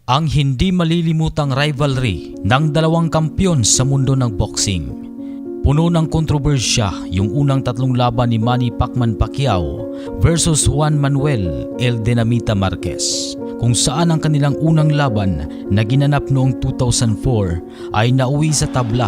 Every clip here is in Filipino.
Ang hindi malilimutang rivalry ng dalawang kampiyon sa mundo ng boxing. Puno ng kontrobersya yung unang tatlong laban ni Manny Pacquiao versus Juan Manuel El Dinamita Marquez, kung saan ang kanilang unang laban na ginanap noong 2004 ay nauwi sa tabla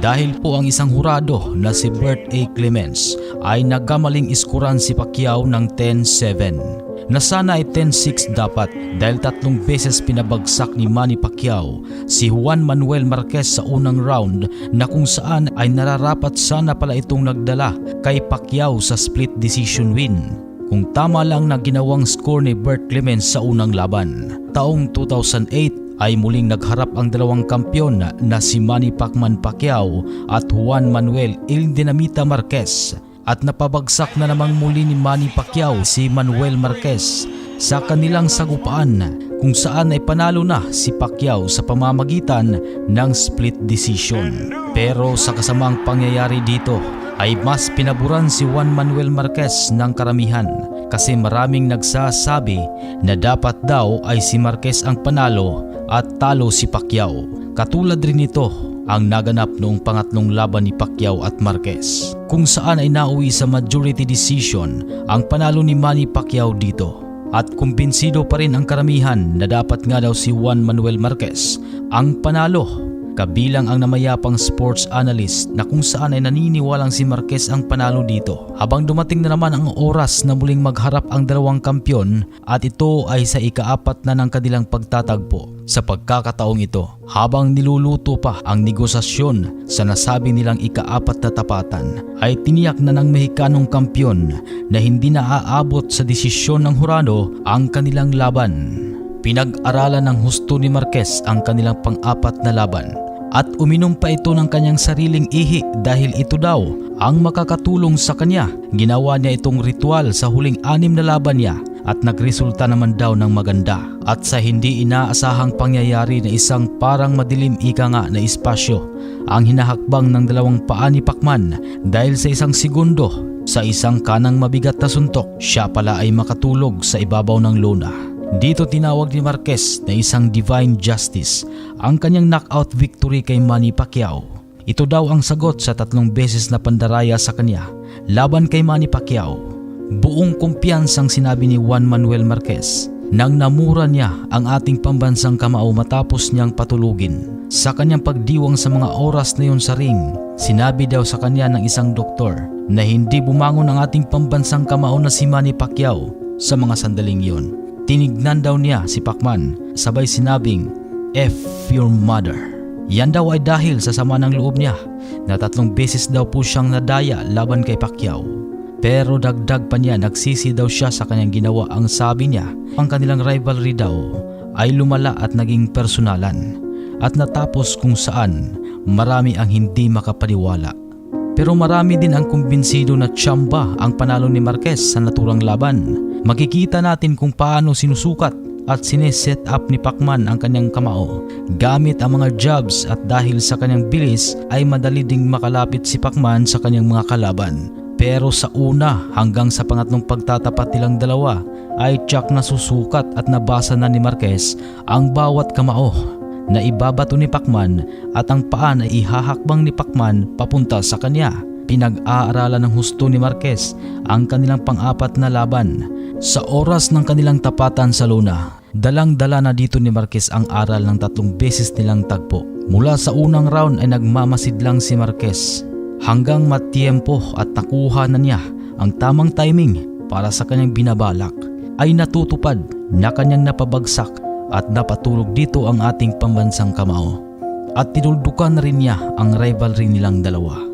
dahil po ang isang hurado na si Bert A. Clements ay nagkamaling iskuran si Pacquiao ng 10-7. Na sana ay 10-6 dapat dahil 3 beses pinabagsak ni Manny Pacquiao si Juan Manuel Marquez sa unang round na kung saan ay nararapat sana pala itong nagdala kay Pacquiao sa split decision win. Kung tama lang na ginawang score ni Bert Clements sa unang laban. Taong 2008 ay muling nagharap ang dalawang kampiyon na si Manny Pacquiao at Juan Manuel El Dinamita Marquez. At napabagsak na namang muli ni Manny Pacquiao si Manuel Marquez sa kanilang sagupaan kung saan ay panalo na si Pacquiao sa pamamagitan ng split decision. Pero sa kasamang pangyayari dito ay mas pinaburan si Juan Manuel Marquez ng karamihan kasi maraming nagsasabi na dapat daw ay si Marquez ang panalo at talo si Pacquiao. Katulad rin nito ang naganap noong pangatlong laban ni Pacquiao at Marquez, kung saan ay nauwi sa majority decision ang panalo ni Manny Pacquiao dito. At kumbinsido pa rin ang karamihan na dapat nga daw si Juan Manuel Marquez ang panalo, kabilang ang namayapang sports analyst na kung saan ay naniniwalang si Marquez ang panalo dito. Habang dumating na naman ang oras na muling magharap ang dalawang kampiyon at ito ay sa ika-4 na ng kanilang pagtatagpo. Sa pagkakataong ito, habang niluluto pa ang negosasyon sa nasabi nilang ika-4 na tapatan, ay tiniyak na ng Mexicanong kampiyon na hindi na aabot sa desisyon ng hurado ang kanilang laban. Pinag-aralan ng husto ni Marquez ang kanilang pang-4 na laban at uminom pa ito ng kanyang sariling ihi dahil ito daw ang makakatulong sa kanya. Ginawa niya itong ritual sa huling 6 na laban niya at nagresulta naman daw ng maganda. At sa hindi inaasahang pangyayari na isang parang madilim ika nga na espasyo ang hinahakbang ng dalawang paa ni Pacman dahil sa isang segundo sa isang kanang mabigat na suntok, siya pala ay makatulog sa ibabaw ng lona. Dito tinawag ni Marquez na isang divine justice ang kanyang knockout victory kay Manny Pacquiao. Ito daw ang sagot sa 3 beses na pandaraya sa kanya laban kay Manny Pacquiao. Buong kumpiyansang sinabi ni Juan Manuel Marquez nang namura niya ang ating pambansang kamao matapos niyang patulugin. Sa kanyang pagdiwang sa mga oras na yun sa ring, sinabi daw sa kanya ng isang doktor na hindi bumangon ang ating pambansang kamao na si Manny Pacquiao sa mga sandaling yun. Tinignan daw niya si Pacman sabay sinabing, "F your mother." Yan daw ay dahil sa sama ng loob niya na 3 beses daw po siyang nadaya laban kay Pacquiao. Pero dagdag pa niya, nagsisi daw siya sa kanyang ginawa. Ang sabi niya, ang kanilang rivalry daw ay lumala at naging personalan at natapos kung saan marami ang hindi makapaniwala. Pero marami din ang kumbinsido na tsamba ang panalo ni Marquez sa naturang laban. Makikita natin kung paano sinusukat at sineset up ni Pacman ang kanyang kamao gamit ang mga jabs at dahil sa kanyang bilis ay madali ding makalapit si Pacman sa kanyang mga kalaban. Pero sa una hanggang sa pangatlong pagtatapat nilang dalawa ay tiyak na susukat at nabasa na ni Marquez ang bawat kamao na ibabato ni Pacman at ang paa na ihahakbang ni Pacman papunta sa kanya. Pinag-aaralan ng husto ni Marquez ang kanilang pang-4 na laban. Sa oras ng kanilang tapatan sa lona, dalang-dala na dito ni Marquez ang aral ng 3 beses nilang tagpo. Mula sa unang round ay nagmamasid lang si Marquez hanggang matiempo at nakuha na niya ang tamang timing para sa kanyang binabalak. Ay natutupad na kanyang napabagsak at napatulog dito ang ating pambansang kamao. At tinuldukan na rin niya ang rivalry nilang dalawa.